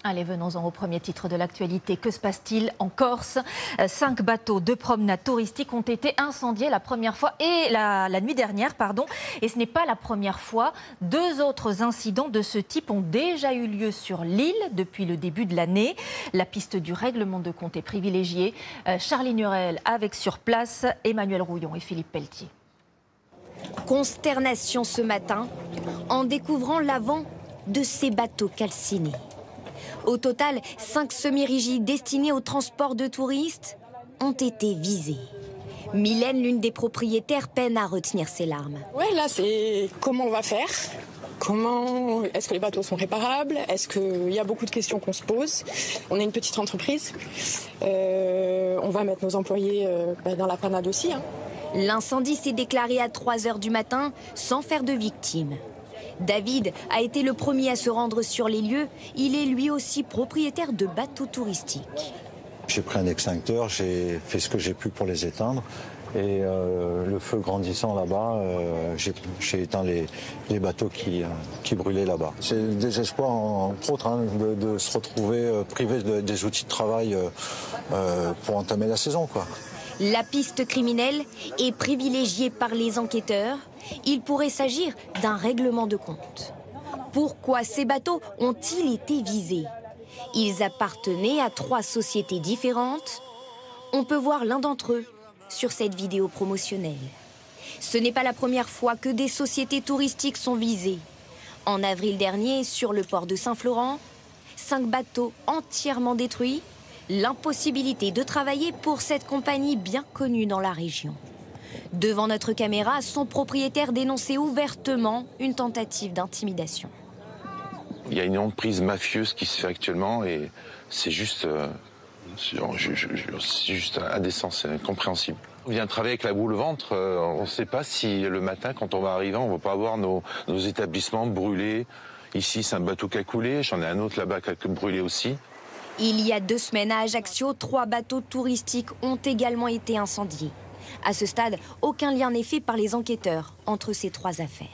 Allez, venons-en au premier titre de l'actualité. Que se passe-t-il en Corse? 5 bateaux de promenade touristique ont été incendiés la première fois et la nuit dernière, pardon. Et ce n'est pas la première fois. 2 autres incidents de ce type ont déjà eu lieu sur l'île depuis le début de l'année. La piste du règlement de compte est privilégiée. Charlie Nurel avec sur place Emmanuel Rouillon et Philippe Pelletier. Consternation ce matin en découvrant l'avant de ces bateaux calcinés. Au total, 5 semi-rigides destinés au transport de touristes ont été visés. Mylène, l'une des propriétaires, peine à retenir ses larmes. Ouais, là, c'est comment on va faire? Est-ce que les bateaux sont réparables? Est-ce qu'il y a beaucoup de questions qu'on se pose? On est une petite entreprise. On va mettre nos employés dans la panade aussi. L'incendie s'est déclaré à 3 h du matin sans faire de victimes. David a été le premier à se rendre sur les lieux. Il est lui aussi propriétaire de bateaux touristiques. J'ai pris un extincteur, j'ai fait ce que j'ai pu pour les éteindre. Et le feu grandissant là-bas, j'ai éteint les bateaux qui brûlaient là-bas. C'est le désespoir, entre autres, de se retrouver privé des outils de travail pour entamer la saison, quoi. La piste criminelle est privilégiée par les enquêteurs. Il pourrait s'agir d'un règlement de compte. Pourquoi ces bateaux ont-ils été visés? Ils appartenaient à 3 sociétés différentes. On peut voir l'un d'entre eux sur cette vidéo promotionnelle. Ce n'est pas la première fois que des sociétés touristiques sont visées. En avril dernier, sur le port de Saint-Florent, 5 bateaux entièrement détruits. L'impossibilité de travailler pour cette compagnie bien connue dans la région. Devant notre caméra, son propriétaire dénonçait ouvertement une tentative d'intimidation. Il y a une emprise mafieuse qui se fait actuellement et c'est juste indécent, c'est incompréhensible. On vient travailler avec la boule au ventre, on ne sait pas si le matin, quand on va arriver, on ne va pas avoir nos établissements brûlés. Ici, c'est un bateau qui a coulé, j'en ai un autre là-bas qui a brûlé aussi. Il y a 2 semaines à Ajaccio, 3 bateaux touristiques ont également été incendiés. À ce stade, aucun lien n'est fait par les enquêteurs entre ces 3 affaires.